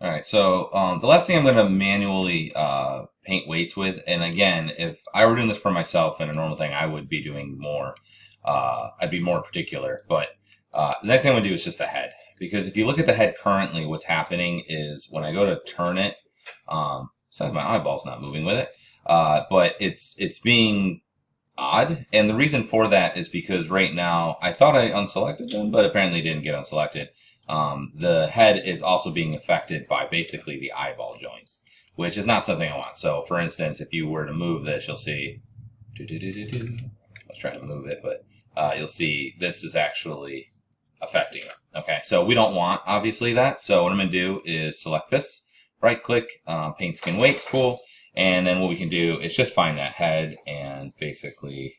Alright, so the last thing I'm going to manually paint weights with, and again, if I were doing this for myself in a normal thing, I would be doing more, I'd be more particular, but the next thing I'm going to do is just the head. Because if you look at the head currently, what's happening is when I go to turn it, besides my eyeball's not moving with it, but it's being odd, and the reason for that is because right now, I thought I unselected them, but apparently didn't get unselected. The head is also being affected by basically the eyeball joints, which is not something I want. So, for instance, if you were to move this, you'll see. I was trying to move it, but you'll see this is actually affecting it. Okay, so we don't want obviously that. So what I'm going to do is select this, right click, paint skin weights tool, and then what we can do is just find that head and basically,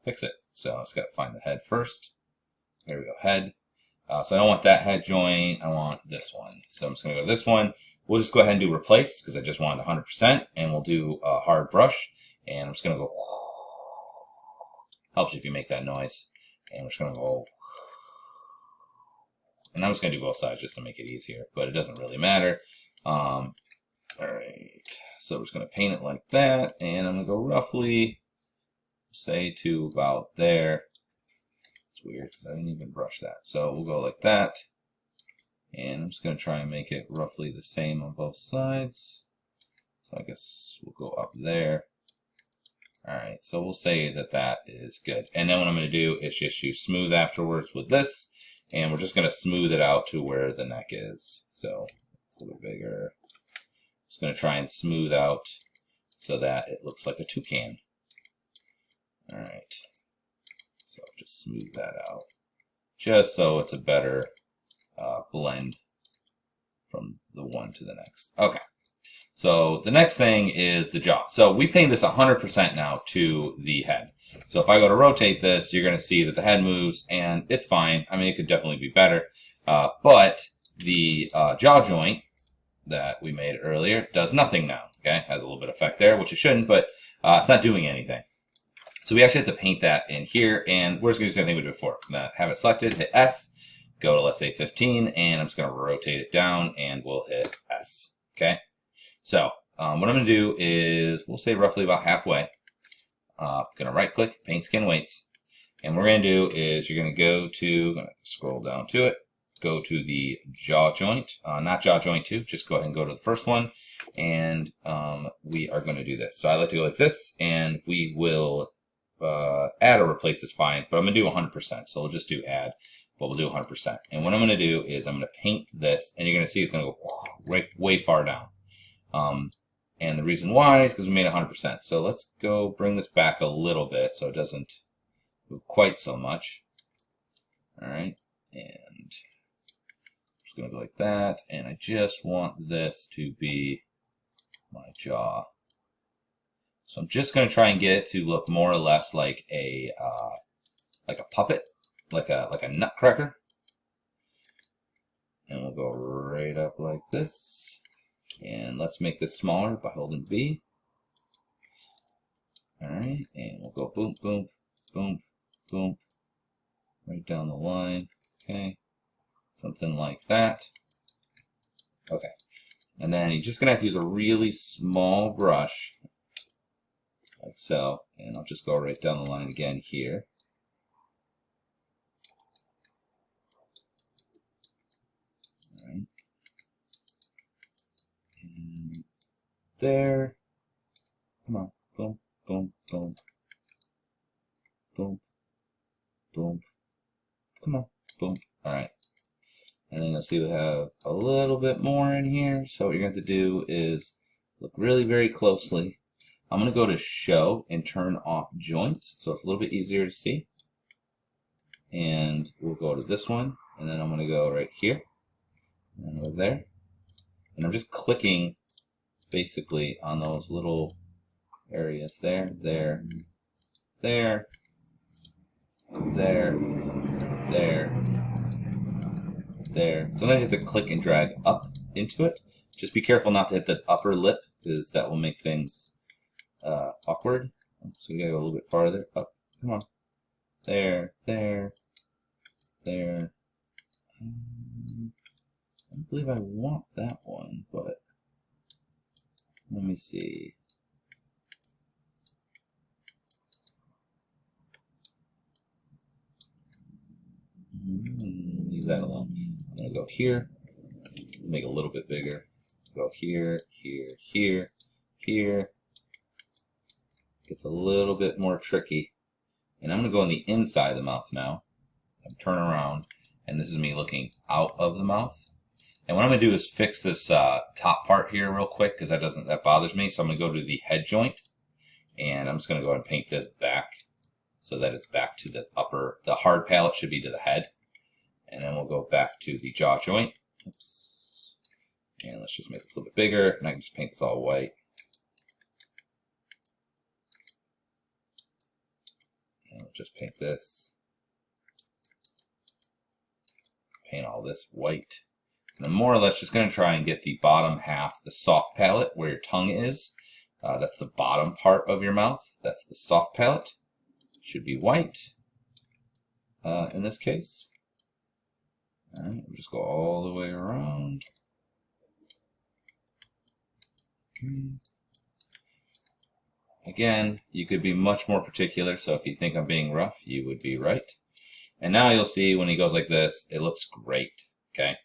fix it. So let's got to find the head first. There we go, head. So I don't want that head joint. I want this one. So I'm just going to go to this one. We'll just go ahead and do replace because I just wanted 100%. And we'll do a hard brush. And I'm just going to go. Helps if you make that noise. And we're just going to go. And I'm just going to do both sides just to make it easier. But it doesn't really matter. All right. So we're just going to paint it like that. And I'm going to go roughly, say, to about there. Weird because I didn't even brush that. So we'll go like that. And I'm just going to try and make it roughly the same on both sides. So I guess we'll go up there. Alright, so we'll say that that is good. And then what I'm going to do is just use smooth afterwards with this. And we're just going to smooth it out to where the neck is. So it's a little bigger. Just going to try and smooth out so that it looks like a toucan. Alright. So just smooth that out, just so it's a better blend from the one to the next. Okay, so the next thing is the jaw. So we paint this 100% now to the head. So if I go to rotate this, you're going to see that the head moves, and it's fine. I mean, it could definitely be better, but the jaw joint that we made earlier does nothing now. Okay, has a little bit of effect there, which it shouldn't, but it's not doing anything. So we actually have to paint that in here, and we're just going to do the same thing we did before. I'm going to have it selected, hit S, go to, let's say, 15, and I'm just going to rotate it down, and we'll hit S. Okay? So what I'm going to do is, we'll say roughly about halfway. I'm going to right-click, paint skin weights, and what we're going to do is you're going to go to, I'm going to scroll down to it, go to the jaw joint, not jaw joint 2, just go ahead and go to the first one, and we are going to do this. So I like to go like this, and we will add or replace is fine, but I'm going to do 100%. So we'll just do add, but we'll do 100%. And what I'm going to do is I'm going to paint this, and you're going to see it's going to go way far down. And the reason why is because we made 100%. So let's go bring this back a little bit so it doesn't move quite so much. All right. And I'm just going to go like that. And I just want this to be my jaw. So I'm just going to try and get it to look more or less like a puppet, like a nutcracker. And we'll go right up like this. And let's make this smaller by holding B. Alright, and we'll go boom, boom, boom, boom, right down the line. Okay, something like that. Okay, and then you're just going to have to use a really small brush, like so, and I'll just go right down the line again here. Alright, and there. Come on, boom, boom, boom, boom, boom. Come on, boom. Alright. And then you'll see we have a little bit more in here. So what you're going to do is look really very closely. I'm going to go to show and turn off joints so it's a little bit easier to see. And we'll go to this one, and then I'm going to go right here and over there. And I'm just clicking basically on those little areas there, there, there, there, there, there. Sometimes you have to click and drag up into it. Just be careful not to hit the upper lip, because that will make things awkward. So we gotta go a little bit farther up. Come on. There, there, there. believe I want that one, but let me see. Leave that alone. I'm going to go here, make it a little bit bigger. Go here, here, here, here. Gets a little bit more tricky. And I'm going to go on the inside of the mouth now. Turn around, and this is me looking out of the mouth. And what I'm going to do is fix this top part here real quick, because that bothers me. So I'm going to go to the head joint, and I'm just going to go ahead and paint this back so that it's back to the upper. The hard palate should be to the head. And then we'll go back to the jaw joint. Oops. And let's just make this a little bit bigger, and I can just paint this all white. And we'll just paint this. Paint all this white. And I'm more or less just going to try and get the bottom half, the soft palate, where your tongue is. That's the bottom part of your mouth. That's the soft palate. Should be white in this case. All right, we'll just go all the way around. Okay. Again, you could be much more particular, so if you think I'm being rough, you would be right. And now you'll see when he goes like this, it looks great, okay?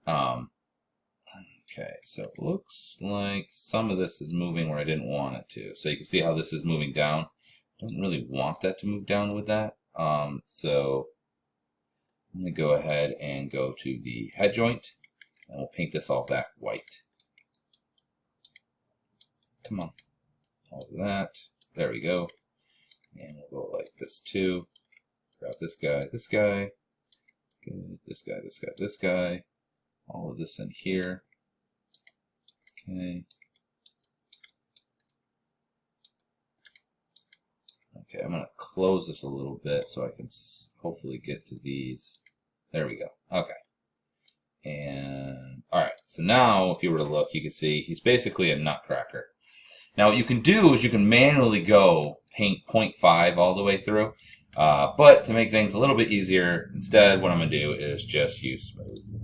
Okay, so it looks like some of this is moving where I didn't want it to. So you can see how this is moving down. Don't really want that to move down with that. So I'm going to go ahead and go to the head joint, and we'll paint this all back white. Come on. All of that. There we go. And we'll go like this too. Grab this guy, this guy. This guy, this guy, this guy. All of this in here. Okay. Okay, I'm going to close this a little bit so I can hopefully get to these. There we go. Okay. And, alright, so now if you were to look, you can see he's basically a nutcracker. Now what you can do is you can manually go paint 0.5 all the way through. But to make things a little bit easier, instead what I'm going to do is just use smooth.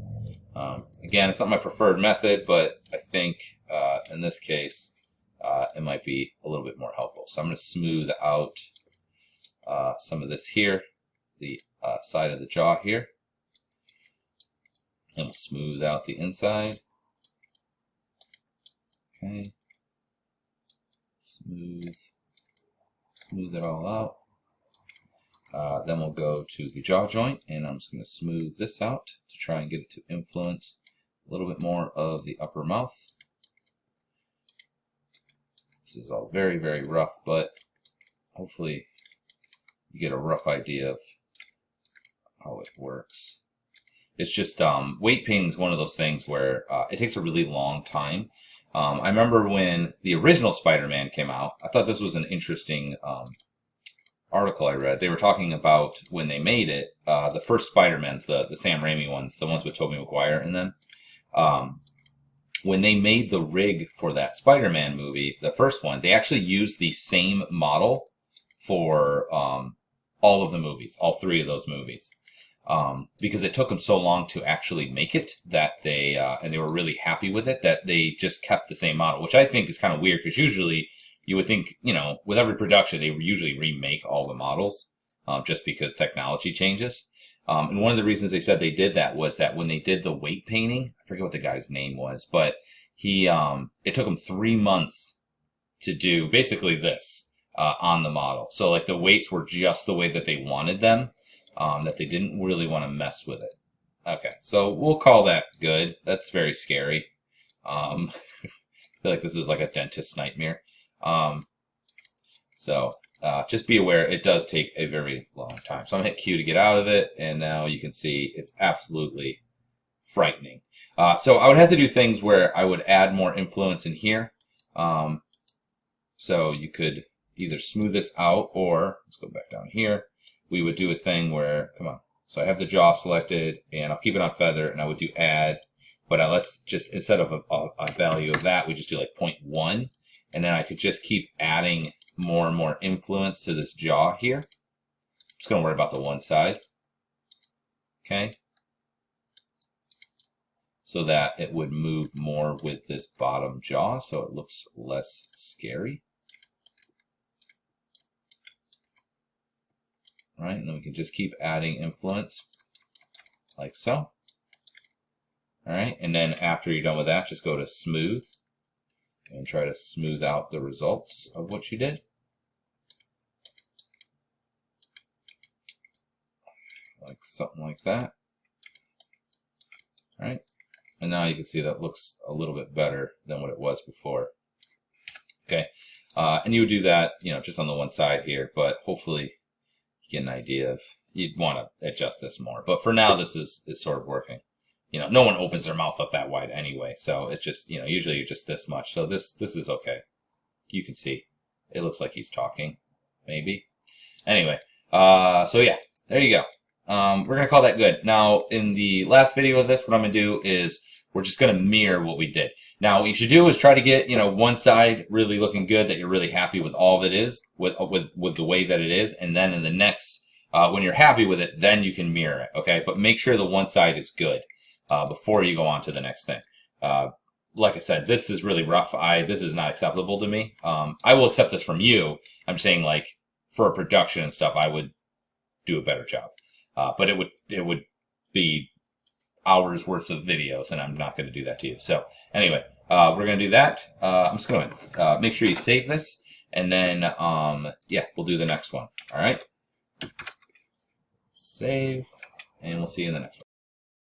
Again, it's not my preferred method, but I think in this case it might be a little bit more helpful. So I'm going to smooth out some of this here, the side of the jaw here. And we'll smooth out the inside. Okay. Smooth it all out. Then we'll go to the jaw joint, and I'm just going to smooth this out to try and get it to influence a little bit more of the upper mouth. This is all very, very rough, but hopefully you get a rough idea of how it works. It's just weight painting is one of those things where it takes a really long time. I remember when the original Spider-Man came out, I thought this was an interesting article I read. They were talking about when they made it, the first Spider-Mans, the Sam Raimi ones, the ones with Tobey Maguire in them. When they made the rig for that Spider-Man movie, the first one, they actually used the same model for all of the movies, all three of those movies. Because it took them so long to actually make it that and they were really happy with it, that they just kept the same model, which I think is kind of weird, because usually you would think, with every production, they usually remake all the models, just because technology changes. And one of the reasons they said they did that was that when they did the weight painting, I forget what the guy's name was, but it took him 3 months to do basically this, on the model. So like the weights were just the way that they wanted them. That they didn't really want to mess with it. Okay, so we'll call that good. That's very scary. I feel like this is like a dentist's nightmare. Just be aware, it does take a very long time. So I'm going to hit Q to get out of it, and now you can see it's absolutely frightening. So I would have to do things where I would add more influence in here. So you could either smooth this out, or let's go back down here. We would do a thing where, come on. So I have the jaw selected, and I'll keep it on feather, and I would do add, but let's just, instead of a value of that, we just do like 0.1, and then I could just keep adding more and more influence to this jaw here. I'm just going to worry about the one side. Okay. so that it would move more with this bottom jaw so it looks less scary. All right, and then we can just keep adding influence like so. All right, and then after you're done with that, just go to smooth and try to smooth out the results of what you did. Like something like that. All right, and now you can see that looks a little bit better than what it was before. Okay, and you would do that, just on the one side here, but hopefully you get an idea of, you'd want to adjust this more. But for now, this is sort of working. No one opens their mouth up that wide anyway, so it's just, usually just this much. So this is okay. You can see it looks like he's talking, maybe. Anyway, so yeah, there you go. We're gonna call that good. Now, in the last video of this, what I'm gonna do is we're just gonna mirror what we did. Now, what you should do is try to get, one side really looking good, that you're really happy with all of it is, with the way that it is, and then in the next, when you're happy with it, then you can mirror it, okay? But make sure the one side is good before you go on to the next thing. Like I said, this is really rough. This is not acceptable to me. I will accept this from you. I'm saying, like, for production and stuff, I would do a better job. But it would be hours worth of videos, and I'm not going to do that to you. So anyway, we're going to do that. I'm just going to make sure you save this, and then yeah, we'll do the next one. All right, save, and we'll see you in the next one.